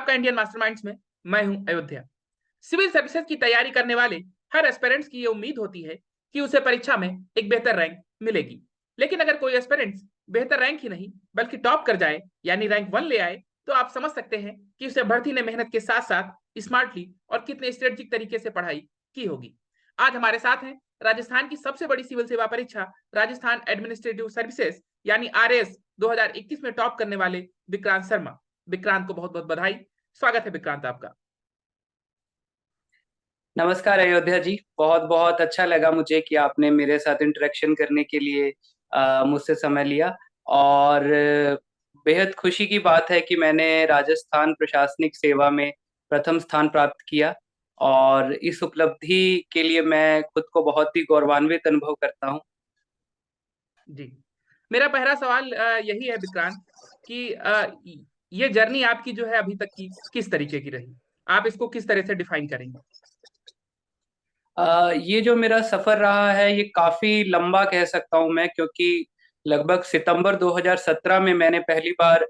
आपका Indian masterminds में मैं हूं अयोध्या। सिविल सर्विसेज की तैयारी करने वाले हर एस्पिरेंट्स की ये उम्मीद होती है कि उसे परीक्षा में एक बेहतर रैंक मिलेगी। लेकिन अगर कोई एस्पिरेंट्स बेहतर रैंक ही नहीं बल्कि टॉप कर जाए यानी रैंक 1 ले आए, तो आप समझ सकते हैं कि उसे भर्ती ने मेहनत के साथ साथ स्मार्टली और कितने स्ट्रेटेजिक तरीके से पढ़ाई की होगी। आज हमारे साथ हैं राजस्थान की सबसे बड़ी सिविल सेवा परीक्षा राजस्थान एडमिनिस्ट्रेटिव सर्विसेज यानी RAS 2021 में टॉप करने वाले विक्रांत शर्मा। विक्रांत को बहुत बहुत बधाई। स्वागत है विक्रांत आपका। नमस्कार अयोध्या जी। बहुत बहुत अच्छा लगा मुझे कि आपने मेरे साथ इंटरेक्शन करने के लिए मुझसे समय लिया। और बेहद खुशी की बात है कि मैंने राजस्थान प्रशासनिक सेवा में प्रथम स्थान प्राप्त किया, और इस उपलब्धि के लिए मैं खुद को बहुत ही गौरवान्वित अनुभव करता हूं। जी, मेरा पहला सवाल यही है विक्रांत कि ये जर्नी आपकी जो है अभी तक की किस तरीके की रही, आप इसको किस तरह से डिफाइन करेंगे? ये जो मेरा सफर रहा है ये काफी लंबा कह सकता हूं मैं, क्योंकि लगभग सितंबर 2017 में मैंने पहली बार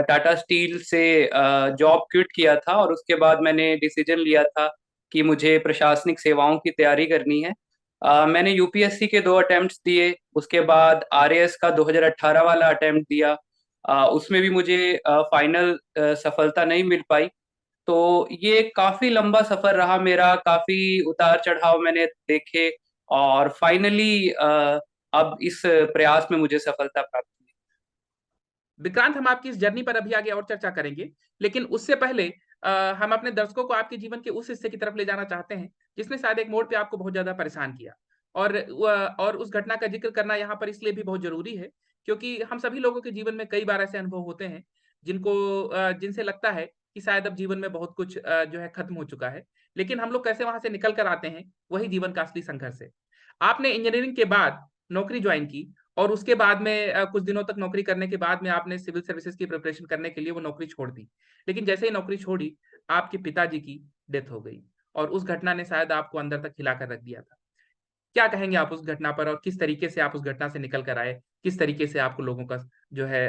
टाटा स्टील से जॉब क्विट किया था, और उसके बाद मैंने डिसीजन लिया था कि मुझे प्रशासनिक सेवाओं की तैयारी करनी है। मैंने यूपीएससी के 2 अटेम्प्ट्स दिए, उसके बाद आरएएस का 2018 वाला अटेम्प्ट दिया। उसमें भी मुझे फाइनल सफलता नहीं मिल पाई। तो ये काफी लंबा सफर रहा मेरा, काफी उतार चढ़ाव मैंने देखे, और फाइनली अब इस प्रयास में मुझे सफलता प्राप्त हुई। विक्रांत, हम आपकी इस जर्नी पर अभी आगे और चर्चा करेंगे, लेकिन उससे पहले हम अपने दर्शकों को आपके जीवन के उस हिस्से की तरफ ले जाना चाहते हैं जिसने शायद एक मोड़ पे आपको बहुत ज्यादा परेशान किया। और उस घटना का जिक्र करना यहाँ पर इसलिए भी बहुत जरूरी है क्योंकि हम सभी लोगों के जीवन में कई बार ऐसे अनुभव होते हैं जिनसे लगता है कि शायद अब जीवन में बहुत कुछ जो है खत्म हो चुका है, लेकिन हम लोग कैसे वहां से निकल कर आते हैं, वही जीवन का असली संघर्ष है। आपने इंजीनियरिंग के बाद नौकरी ज्वाइन की और उसके बाद में कुछ दिनों तक नौकरी करने के बाद में आपने सिविल सर्विसेज की प्रिपरेशन करने के लिए वो नौकरी छोड़ दी। लेकिन जैसे ही नौकरी छोड़ी, आपके पिताजी की डेथ हो गई और उस घटना ने शायद आपको अंदर तक हिला कर रख दिया था। क्या कहेंगे आप उस घटना पर और किस तरीके से आप उस घटना से निकल कर आए? किस तरीके से आपको लोगों का जो है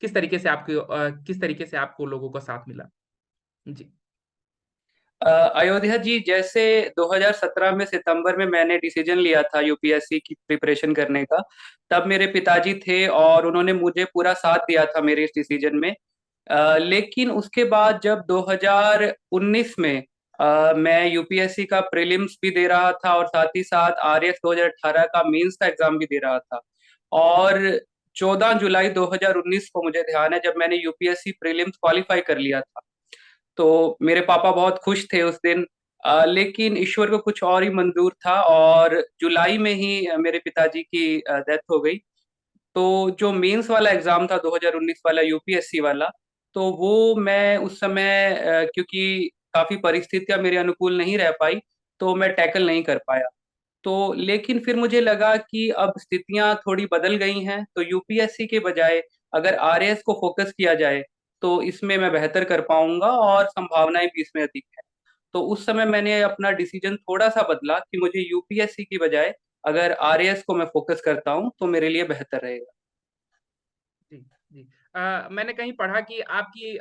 किस तरीके से आपको लोगों का साथ मिला? जी। अयोध्या जी, जैसे 2017 में सितंबर में मैंने डिसीजन लिया था यूपीएससी की प्रिपरेशन करने का, तब मेरे पिताजी थे और उन्होंने मुझे पूरा साथ दिया था मेरे इस डिसीजन में। लेकिन उसके बाद जब 2019 में मैं यूपीएससी का प्रीलिम्स भी दे रहा था, और साथ ही साथ आरएएस 2018 का मेंस का एग्जाम भी दे रहा था। और 14 जुलाई 2019 को मुझे ध्यान है, जब मैंने यूपीएससी प्रीलिम्स क्वालिफाई कर लिया था, तो मेरे पापा बहुत खुश थे उस दिन। लेकिन ईश्वर को कुछ और ही मंजूर था, और जुलाई में ही मेरे पिताजी की डेथ हो गई। तो जो मेंस वाला एग्जाम था 2019 वाला, यूपीएससी वाला, तो वो मैं उस समय क्योंकि काफी परिस्थितियां मेरे अनुकूल नहीं रह पाई, तो मैं टैकल नहीं कर पाया। तो लेकिन फिर मुझे लगा कि अब स्थितियां थोड़ी बदल गई हैं, तो यूपीएससी के बजाय अगर आरएएस को फोकस किया जाए तो इसमें मैं बेहतर कर पाऊंगा, और संभावनाएं भी इसमें अधिक है। तो उस समय मैंने अपना डिसीजन थोड़ा सा बदला कि मुझे यूपीएससी की बजाय अगर आरएएस को मैं फोकस करता हूं तो मेरे लिए बेहतर रहेगा। जी, जी। मैंने कहीं पढ़ा कि आपकी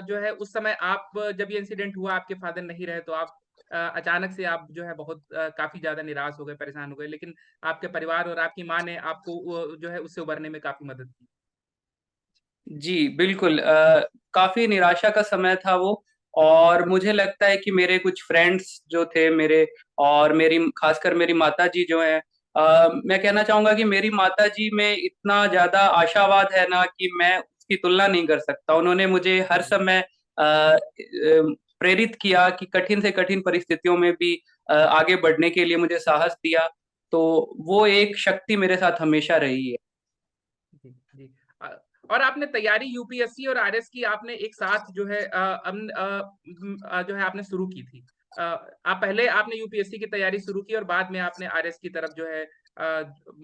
जो है उस समय आप जब ये इंसिडेंट हुआ, आपके फादर नहीं रहे, तो आप अचानक से आप जो है बहुत काफ़ी ज़्यादा निराश हो गए, परेशान हो गए, लेकिन आपके परिवार और आपकी माँ ने आपको वो जो है उससे उभरने में काफ़ी मदद की। जी बिल्कुल। काफी निराशा का समय था वो, और मुझे लगता है कि मेरे कुछ फ्रेंड्स जो थे मेरे, और मेरी खासकर मेरी माता जी जो है, मैं कहना चाहूंगा कि मेरी माता जी में इतना ज्यादा आशावाद है ना कि मैं उसकी तुलना नहीं कर सकता। उन्होंने मुझे हर जी, समय प्रेरित किया कि कठिन से कठिन परिस्थितियों में भी आगे बढ़ने के लिए मुझे साहस दिया। तो वो एक शक्ति मेरे साथ हमेशा रही है। जी, जी। अ, और आपने तैयारी यूपीएससी और आरएस की आपने एक साथ जो है जो है आपने शुरू की थी। आप पहले आपने यूपीएससी की तैयारी शुरू की और बाद में आपने आरएस की तरफ जो है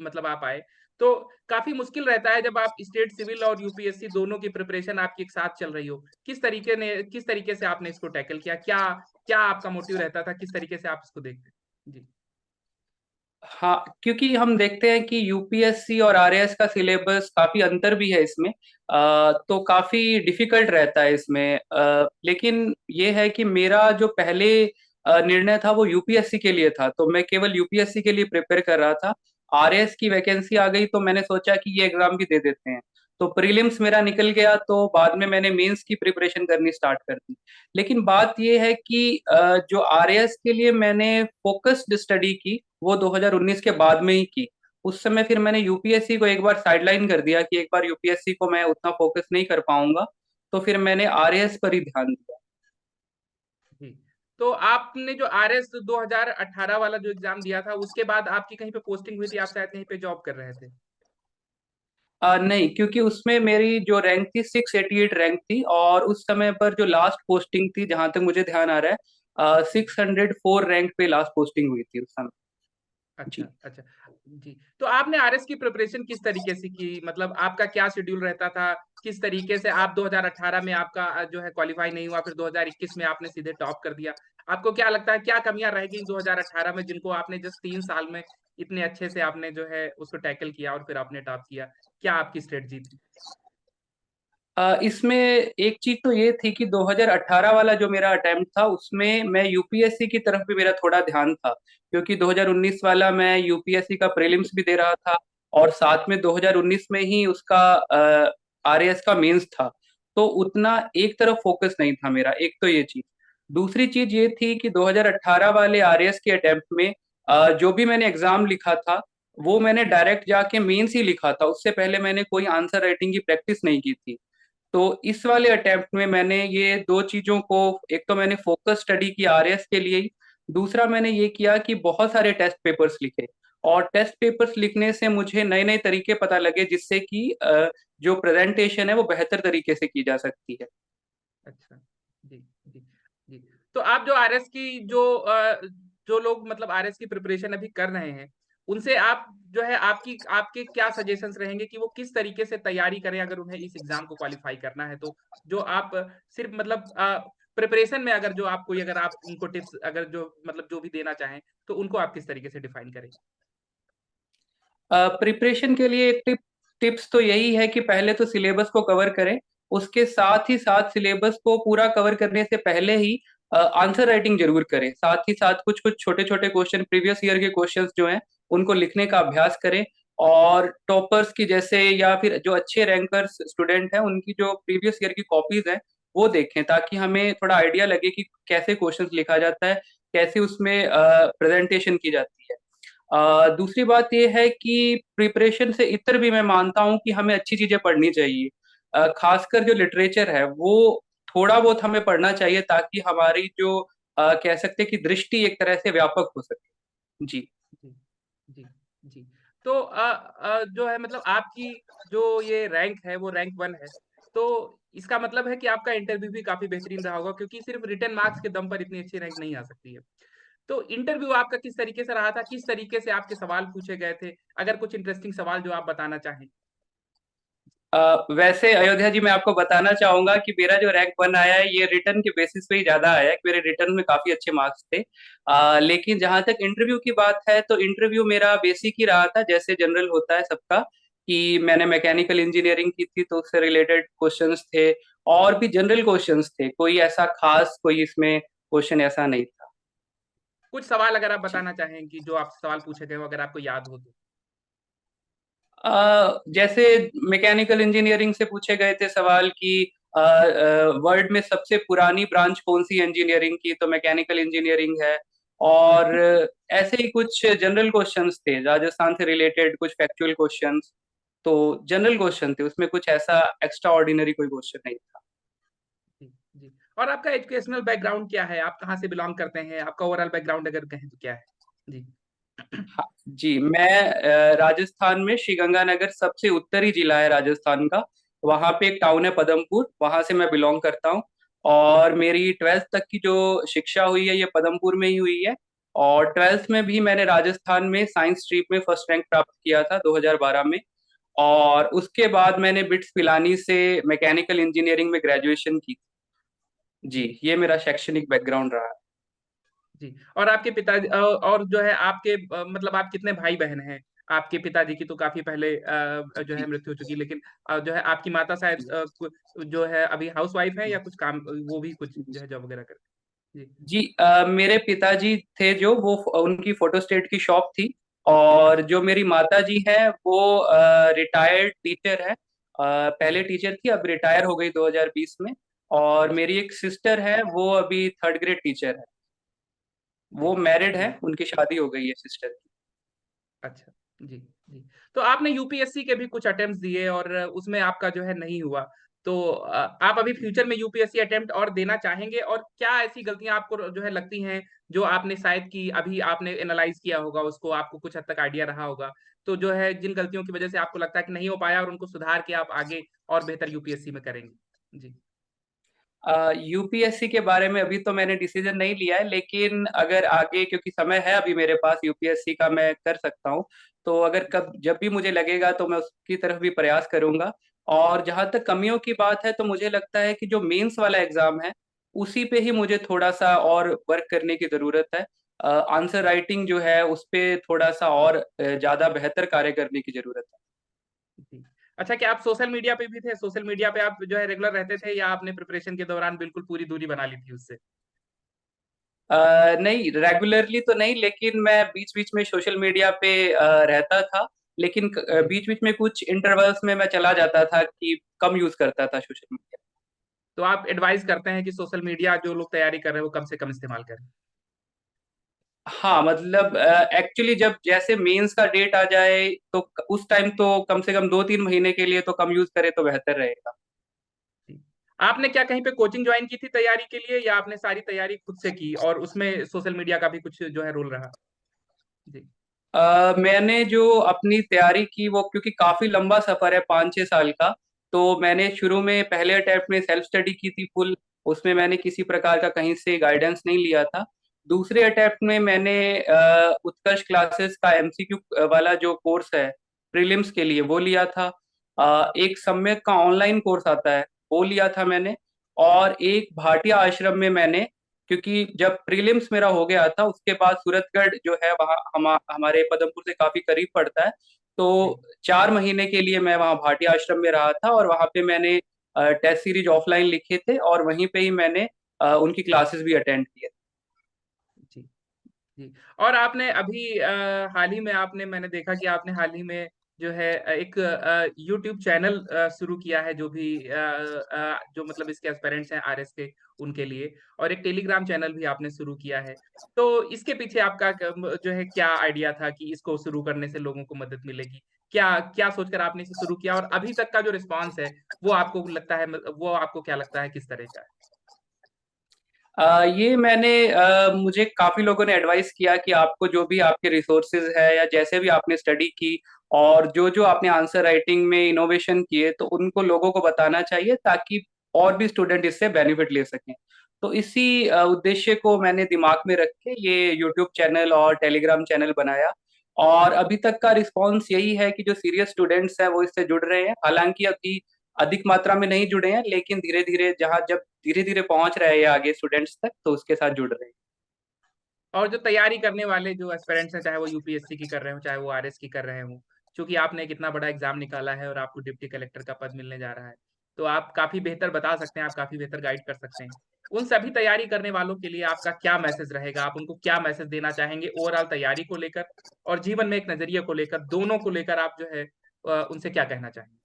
मतलब आप आए। तो काफी मुश्किल रहता है जब आप स्टेट सिविल और यूपीएससी दोनों की प्रिपरेशन आपकी एक साथ चल रही हो। किस तरीके से आपने इसको टैकल किया? क्या क्या आपका मोटिव रहता था? किस तरीके से आप इसको देखते? जी। हाँ, क्योंकि हम देखते हैं कि यूपीएससी और आरएएस का सिलेबस काफी अंतर भी है इसमें। तो काफी डिफिकल्ट रहता है इसमें। लेकिन ये है कि मेरा जो पहले निर्णय था वो यूपीएससी के लिए था, तो मैं केवल यूपीएससी के लिए प्रिपेयर कर रहा था। आरएएस की वैकेंसी आ गई तो मैंने सोचा कि ये एग्जाम भी दे देते हैं। तो प्रीलिम्स मेरा निकल गया, तो बाद में मैंने मेंस की प्रिपरेशन करनी स्टार्ट कर दी। लेकिन बात ये है कि जो आरएएस के लिए मैंने फोकस्ड स्टडी की वो 2019 के बाद में ही की। उस समय फिर मैंने यूपीएससी को एक बार साइडलाइन कर दिया कि एक बार यूपीएससी को मैं उतना फोकस नहीं कर पाऊंगा, तो फिर मैंने आरएएस पर ही ध्यान दिया। जी। तो आपने जो आरएस 2018 वाला जो एग्जाम दिया था, उसके बाद आपकी कहीं पे पोस्टिंग हुई थी, आप शायद कहीं पे जॉब कर रहे थे? नहीं, क्योंकि उसमें मेरी जो रैंक थी 688 रैंक थी, और उस समय पर जो लास्ट पोस्टिंग थी, जहां तक मुझे ध्यान आ रहा है, 604 रैंक पे लास्ट पोस्टिंग हुई थी उस समय। अच्छा, जी। अच्छा। जी, तो आपने आरएस की प्रिपरेशन किस तरीके से की? मतलब आपका क्या शेड्यूल रहता था? किस तरीके से आप 2018 में आपका जो है क्वालीफाई नहीं हुआ, फिर 2021 में आपने सीधे टॉप कर दिया। आपको क्या लगता है, क्या कमियाँ रह गई 2018 में, जिनको आपने जस्ट 3 साल में इतने अच्छे से आपने जो है उसको टैकल किया और फिर आपने टॉप किया? क्या आपकी स्ट्रेटजी थी? इसमें एक चीज तो ये थी कि 2018 वाला जो मेरा अटेम्प्ट था उसमें मैं यूपीएससी की तरफ भी मेरा थोड़ा ध्यान था, क्योंकि 2019 वाला मैं यूपीएससी का प्रीलिम्स भी दे रहा था, और साथ में 2019 में ही उसका आरएएस का मेंस था। तो उतना एक तरफ फोकस नहीं था मेरा, एक तो ये चीज। दूसरी चीज ये थी कि 2018 वाले आरएएस के अटेम्प्ट में जो भी मैंने एग्जाम लिखा था वो मैंने डायरेक्ट जाके मेंस ही लिखा था, उससे पहले मैंने कोई आंसर राइटिंग की प्रैक्टिस नहीं की थी। तो इस वाले अटेम्प्ट में मैंने ये दो चीजों को, एक तो मैंने फोकस स्टडी की आरएएस के लिए ही, दूसरा मैंने ये किया कि बहुत सारे टेस्ट पेपर्स लिखे। और टेस्ट पेपर्स लिखने से मुझे नए नए तरीके पता लगे, जिससे कि जो प्रेजेंटेशन है वो बेहतर तरीके से की जा सकती है। अच्छा। जी, जी, जी। तो आप जो आरएस की जो लोग मतलब आरएस की प्रिपरेशन अभी कर रहे हैं, उनसे आप जो है आपकी आपके क्या सजेशंस रहेंगे कि वो किस तरीके से तैयारी करें अगर उन्हें इस एग्जाम को क्वालिफाई करना है तो? जो आप सिर्फ मतलब प्रिपरेशन में अगर जो आप कोई अगर आप उनको टिप्स अगर जो मतलब जो भी देना चाहें, तो उनको आप किस तरीके से डिफाइन करेंगे? प्रिपरेशन के लिए टिप्स तो यही है कि पहले तो सिलेबस को कवर करें। उसके साथ ही साथ सिलेबस को पूरा कवर करने से पहले ही आंसर राइटिंग जरूर करें। साथ ही साथ कुछ कुछ छोटे छोटे क्वेश्चन, प्रीवियस ईयर के क्वेश्चंस जो हैं उनको लिखने का अभ्यास करें। और टॉपर्स की जैसे, या फिर जो अच्छे रैंकर्स स्टूडेंट हैं उनकी जो प्रीवियस ईयर की कॉपीज हैं वो देखें, ताकि हमें थोड़ा आइडिया लगे कि कैसे क्वेश्चंस लिखा जाता है, कैसे उसमें प्रेजेंटेशन की जाती है। दूसरी बात यह है कि प्रिपरेशन से इतर भी मैं मानता हूँ कि हमें अच्छी चीजें पढ़नी चाहिए। खासकर जो लिटरेचर है वो थोड़ा बहुत हमें पढ़ना चाहिए, ताकि हमारी जो कह सकते हैं कि दृष्टि एक तरह से व्यापक हो सके। जी। जी, जी, जी। तो जो है मतलब आपकी जो ये रैंक है वो रैंक 1 है। तो इसका मतलब है कि आपका इंटरव्यू भी काफ़ी बेहतरीन रहा होगा क्योंकि सिर्फ़ रिटन मार्क्स के दम पर इतनी अच्छी रैंक नहीं आ सकती है। तो इंटरव्यू आपका किस तरीके से रहा था? किस तरीके से आपके सवाल पूछे गए थे? अगर कुछ इंटरेस्टिंग सवाल जो आप बताना चाहें? वैसे अयोध्या जी, मैं आपको बताना चाहूंगा कि मेरा जो रैंक 1 आया है ये रिटर्न के बेसिस पे ही ज्यादा आया है, कि मेरे रिटर्न में काफी अच्छे मार्क्स थे। लेकिन जहां तक इंटरव्यू की बात है तो इंटरव्यू मेरा बेसिक ही रहा था, जैसे जनरल होता है सबका, कि मैंने मैकेनिकल इंजीनियरिंग की थी तो उससे रिलेटेड क्वेश्चंस थे। और भी जनरल क्वेश्चंस थे, कोई ऐसा खास कोई इसमें क्वेश्चन ऐसा नहीं था। कुछ सवाल अगर आप जी। बताना चाहें कि जो आपसे सवाल पूछे गए हों अगर आपको याद हो तो? जैसे मैकेनिकल इंजीनियरिंग से पूछे गए थे सवाल कि वर्ल्ड में सबसे पुरानी ब्रांच कौन सी इंजीनियरिंग की, तो मैकेनिकल इंजीनियरिंग है। और ऐसे ही कुछ जनरल क्वेश्चंस थे राजस्थान से रिलेटेड, कुछ फैक्चुअल क्वेश्चंस। तो जनरल क्वेश्चन थे, उसमें कुछ ऐसा एक्स्ट्रा ऑर्डिनरी कोई क्वेश्चन नहीं था। जी, जी। और आपका एजुकेशनल बैकग्राउंड क्या है? आप कहाँ से बिलॉन्ग करते हैं? आपका ओवरऑल बैकग्राउंड अगर कहें तो क्या है? जी। हाँ जी, मैं राजस्थान में श्रीगंगानगर, सबसे उत्तरी जिला है राजस्थान का, वहाँ पे एक टाउन है पदमपुर, वहाँ से मैं बिलोंग करता हूँ। और मेरी ट्वेल्थ तक की जो शिक्षा हुई है ये पदमपुर में ही हुई है। और ट्वेल्थ में भी मैंने राजस्थान में साइंस स्ट्रीम में फर्स्ट रैंक प्राप्त किया था 2012 में। और उसके बाद मैंने बिट्स पिलानी से मैकेनिकल इंजीनियरिंग में ग्रेजुएशन की। जी, जी। ये मेरा शैक्षणिक बैकग्राउंड रहा है। जी। और आपके पिताजी और जो है आपके मतलब आप कितने भाई-बहन हैं? आपके पिताजी की तो काफ़ी पहले जो है जी मृत्यु हो चुकी है, लेकिन जो है आपकी माता शायद जी जो है अभी हाउसवाइफ है जी या कुछ काम वो भी कुछ जी जो है जॉब वगैरह करते हैं? जी। जी, मेरे पिताजी थे जो वो उनकी फोटोस्टेट की शॉप थी। और अच्छा। जो मेरी माता जी है वो रिटायर्ड टीचर है। जी। पहले टीचर थी, अब रिटायर हो गई 2020 में। और अच्छा। मेरी एक सिस्टर है, वो अभी थर्ड ग्रेड टीचर है। जी। वो मैरिड है, जी। उनकी शादी हो गई है सिस्टर की। अच्छा। जी, जी। तो आपने यूपीएससी के भी कुछ अटेम्प्ट्स दिए और उसमें आपका जो है नहीं हुआ। तो आप अभी फ्यूचर में यूपीएससी अटेम्प्ट और देना चाहेंगे? और क्या ऐसी गलतियाँ आपको जो है लगती हैं, जो आपने शायद की अभी आपने एनालाइज़ किया होगा उसको, आपको कुछ हद तक आइडिया रहा होगा, तो जो है जिन गलतियों की वजह से आपको लगता है कि नहीं हो पाया और उनको सुधार के आप आगे और बेहतर यूपीएससी में करेंगे? जी। यूपीएससी के बारे में अभी तो मैंने डिसीजन नहीं लिया है, लेकिन अगर आगे, क्योंकि समय है अभी मेरे पास यूपीएससी का, मैं कर सकता हूँ। तो अगर कब जब भी मुझे लगेगा तो मैं उसकी तरफ भी प्रयास करूंगा। और जहाँ तक कमियों की बात है, तो मुझे लगता है कि जो मेंस वाला एग्जाम है उसी पे ही मुझे थोड़ा सा और वर्क करने की ज़रूरत है। आंसर राइटिंग जो है उस पे थोड़ा सा और ज़्यादा बेहतर कार्य करने की ज़रूरत है। जी। अच्छा, क्या आप सोशल मीडिया पे भी थे? सोशल मीडिया पे आप जो है रेगुलर रहते थे या आपने प्रिपरेशन के दौरान बिल्कुल पूरी दूरी बना ली थी उससे? नहीं, रेगुलरली तो नहीं, लेकिन मैं बीच-बीच में सोशल मीडिया पे रहता था। लेकिन जी। बीच-बीच में कुछ इंटरवल्स में मैं चला जाता था कि कम यूज़ करता था सोशल मीडिया। तो आप एडवाइस करते हैं कि सोशल मीडिया जो लोग तैयारी कर रहे हैं, वो कम से कम इस्तेमाल करें? हाँ, मतलब एक्चुअली जब जैसे मेंस का डेट आ जाए तो उस टाइम तो कम से कम 2-3 महीने के लिए तो कम यूज़ करें तो बेहतर रहेगा। जी। आपने क्या कहीं पे कोचिंग जॉइन की थी तैयारी के लिए या आपने सारी तैयारी खुद से की और उसमें सोशल मीडिया का भी कुछ जो है रोल रहा? जी। मैंने जो अपनी तैयारी की वो, क्योंकि काफ़ी लंबा सफ़र है 5-6 साल का, तो मैंने शुरू में पहले अटेम्प्ट में सेल्फ स्टडी की थी फुल। उसमें मैंने किसी प्रकार का कहीं से गाइडेंस नहीं लिया था। दूसरे अटेम्प्ट में मैंने उत्कर्ष क्लासेस का एमसीक्यू वाला जो कोर्स है प्रीलिम्स के लिए, वो लिया था। एक सम्यक का ऑनलाइन कोर्स आता है, वो लिया था मैंने। और एक भाटिया आश्रम में मैंने, क्योंकि जब प्रीलिम्स मेरा हो गया था उसके बाद सूरतगढ़ जो है वहाँ हमारे पदमपुर से काफी करीब पड़ता है। तो जी। 4 महीने के लिए मैं वहाँ भाटिया आश्रम में रहा था, और वहाँ पे मैंने टेस्ट सीरीज ऑफलाइन लिखे थे, और वहीं पे ही मैंने उनकी क्लासेस भी अटेंड किए। जी। जी। और आपने अभी हाल ही में आपने मैंने देखा कि आपने हाल ही में जो है एक यूट्यूब चैनल शुरू किया है जो भी जो मतलब इसके एस्पिरेंट्स हैं आरएस के उनके लिए और एक टेलीग्राम चैनल भी आपने शुरू किया है। तो इसके पीछे आपका जो है क्या आइडिया था कि इसको शुरू करने से लोगों को मदद मिलेगी? क्या क्या सोचकर आपने इसे शुरू किया और अभी तक का जो रिस्पॉन्स है वो आपको लगता है वो आपको क्या लगता है किस तरह का है? ये मैंने मुझे काफ़ी लोगों ने एडवाइस किया कि आपको जो भी आपके रिसोर्सेज है या जैसे भी आपने स्टडी की और जो जो आपने आंसर राइटिंग में इनोवेशन किए, तो उनको लोगों को बताना चाहिए ताकि और भी स्टूडेंट इससे बेनिफिट ले सकें। तो इसी उद्देश्य को मैंने दिमाग में रख के ये यूट्यूब चैनल और टेलीग्राम चैनल बनाया। और अभी तक का रिस्पॉन्स यही है कि जो सीरियस स्टूडेंट्स हैं वो इससे जुड़ रहे हैं। हालांकि अभी अधिक मात्रा में नहीं जुड़े हैं, लेकिन धीरे धीरे, जहाँ जब धीरे धीरे पहुंच रहे हैं ये आगे स्टूडेंट्स तक, तो उसके साथ जुड़ रहे हैं। और जो तैयारी करने वाले जो एस्पिरेंट्स हैं, चाहे वो यूपीएससी की कर रहे हों, चाहे वो आरएस की कर रहे हों, चूँकि आपने एक इतना बड़ा एग्ज़ाम निकाला है और आपको डिप्टी कलेक्टर का पद मिलने जा रहा है, तो आप काफ़ी बेहतर बता सकते हैं, आप काफ़ी बेहतर गाइड कर सकते हैं। उन सभी तैयारी करने वालों के लिए आपका क्या मैसेज रहेगा? आप उनको क्या मैसेज देना चाहेंगे ओवरऑल तैयारी को लेकर और जीवन में एक नज़रिए को लेकर, दोनों को लेकर आप जो है उनसे क्या कहना चाहेंगे?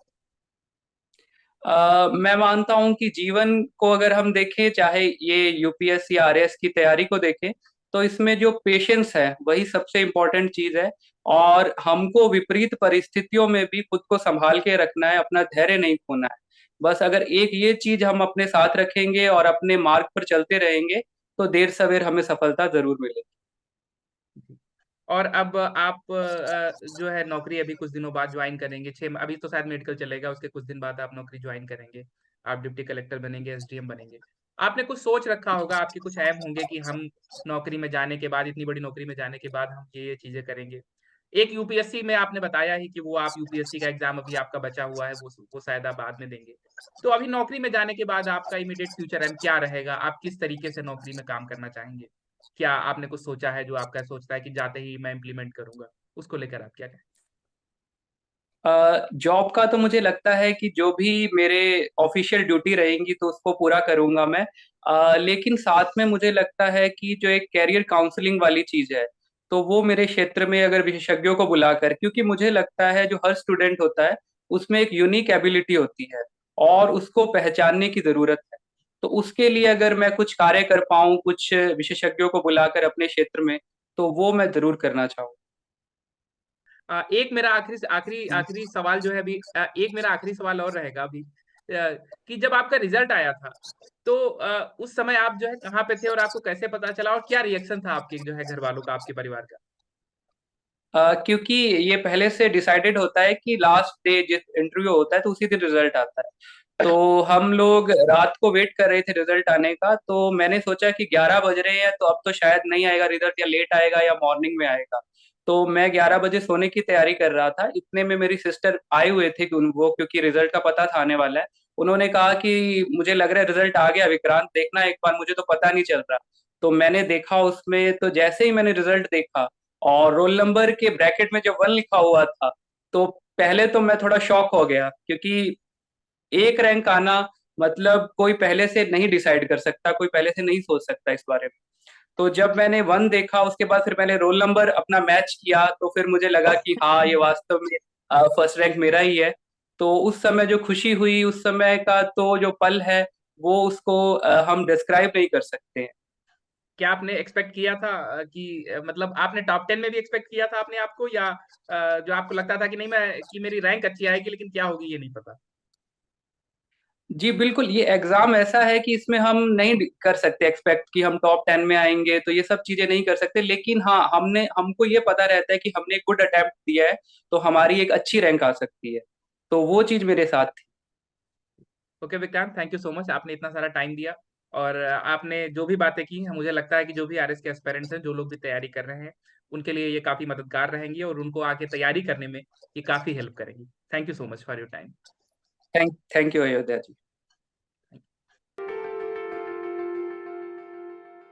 मैं मानता हूं कि जीवन को अगर हम देखें, चाहे ये यूपीएससी आरएस की तैयारी को देखें, तो इसमें जो पेशेंस है वही सबसे इम्पोर्टेंट चीज है। और हमको विपरीत परिस्थितियों में भी खुद को संभाल के रखना है, अपना धैर्य नहीं खोना है। बस अगर एक ये चीज हम अपने साथ रखेंगे और अपने मार्ग पर चलते रहेंगे, तो देर सवेर हमें सफलता जरूर मिलेगी। जी। और अब आप जो है नौकरी अभी कुछ दिनों बाद जॉइन करेंगे, 6 अभी तो शायद मेडिकल चलेगा, उसके कुछ दिन बाद आप नौकरी जॉइन करेंगे। आप डिप्टी कलेक्टर बनेंगे, एसडीएम बनेंगे। आपने कुछ सोच रखा होगा, आपके कुछ ऐम होंगे कि हम नौकरी में जाने के बाद, इतनी बड़ी नौकरी में जाने के बाद हम ये चीज़ें करेंगे। एक यूपीएससी में आपने बताया ही कि वो आप यूपीएससी का एग्ज़ाम अभी आपका बचा हुआ है, वो शायद आप बाद में देंगे। तो अभी नौकरी में जाने के बाद आपका इमीडिएट फ्यूचर एम क्या रहेगा? आप किस तरीके से नौकरी में काम करना चाहेंगे? क्या आपने कुछ सोचा है जो आपका सोचता है कि जाते ही मैं इम्प्लीमेंट करूंगा? उसको लेकर आप क्या कहें? जॉब का तो मुझे लगता है कि जो भी मेरे ऑफिशियल ड्यूटी रहेंगी तो उसको पूरा करूंगा मैं। लेकिन साथ में मुझे लगता है कि जो एक कैरियर काउंसलिंग वाली चीज है, तो वो मेरे क्षेत्र में अगर विशेषज्ञों को बुलाकर, क्योंकि मुझे लगता है जो हर स्टूडेंट होता है उसमें एक यूनिक एबिलिटी होती है और उसको पहचानने की जरूरत है। तो उसके लिए अगर मैं कुछ कार्य कर पाऊँ कुछ विशेषज्ञों को बुलाकर अपने क्षेत्र में, तो वो मैं जरूर करना चाहूँ। एक मेरा आखिरी आखिरी आखिरी सवाल जो है अभी, एक मेरा आखिरी सवाल और रहेगा अभी, कि जब आपका रिजल्ट आया था, तो उस समय आप जो है कहाँ पे थे और आपको कैसे पता चला और क्या रिएक्शन था आपके जो है घर वालों का, आपके परिवार का? क्योंकि ये पहले से डिसाइडेड होता है कि लास्ट डे जिस इंटरव्यू होता है तो उसी दिन रिजल्ट आता है। तो हम लोग रात को वेट कर रहे थे रिजल्ट आने का, तो मैंने सोचा कि 11 बज रहे हैं तो अब तो शायद नहीं आएगा रिजल्ट, या लेट आएगा या मॉर्निंग में आएगा। तो मैं 11 बजे सोने की तैयारी कर रहा था, इतने में मेरी सिस्टर आए हुए थे कि वो, क्योंकि रिजल्ट का पता था आने वाला है, उन्होंने कहा कि मुझे लग रहा है रिजल्ट आ गया विक्रांत, देखना एक बार, मुझे तो पता नहीं चल रहा। तो मैंने देखा उसमें, तो जैसे ही मैंने रिजल्ट देखा और रोल नंबर के ब्रैकेट में जब 1 लिखा हुआ था, तो पहले तो मैं थोड़ा शॉक हो गया, क्योंकि एक रैंक आना मतलब कोई पहले से नहीं डिसाइड कर सकता, कोई पहले से नहीं सोच सकता इस बारे में। तो जब मैंने 1 देखा उसके बाद फिर मैंने रोल नंबर अपना मैच किया, तो फिर मुझे लगा कि हाँ ये वास्तव में फर्स्ट रैंक मेरा ही है। तो उस समय जो खुशी हुई, उस समय का तो जो पल है, वो उसको हम डिस्क्राइब नहीं कर सकते हैं। क्या आपने एक्सपेक्ट किया था कि मतलब आपने टॉप 10 में भी एक्सपेक्ट किया था अपने आप को, या जो आपको लगता था कि नहीं मैं कि मेरी रैंक अच्छी आएगी लेकिन क्या होगी ये नहीं पता? जी बिल्कुल, ये एग्जाम ऐसा है कि इसमें हम नहीं कर सकते एक्सपेक्ट कि हम टॉप 10 में आएंगे, तो ये सब चीजें नहीं कर सकते। लेकिन हाँ, हमने हमको ये पता रहता है कि हमने एक गुड अटेम्प्ट दिया है, तो हमारी एक अच्छी रैंक आ सकती है। तो वो चीज मेरे साथ थी। Okay Vikrant, thank you so much, आपने इतना सारा टाइम दिया और आपने जो भी बातें की, मुझे लगता है कि जो भी आरएस के एस्पिरेंट्स हैं, जो लोग भी तैयारी कर रहे हैं, उनके लिए ये काफी मददगार रहेंगी और उनको आगे तैयारी करने में ये काफी हेल्प करेंगी। Thank you so much for your time. Thank you Ayodhya ji.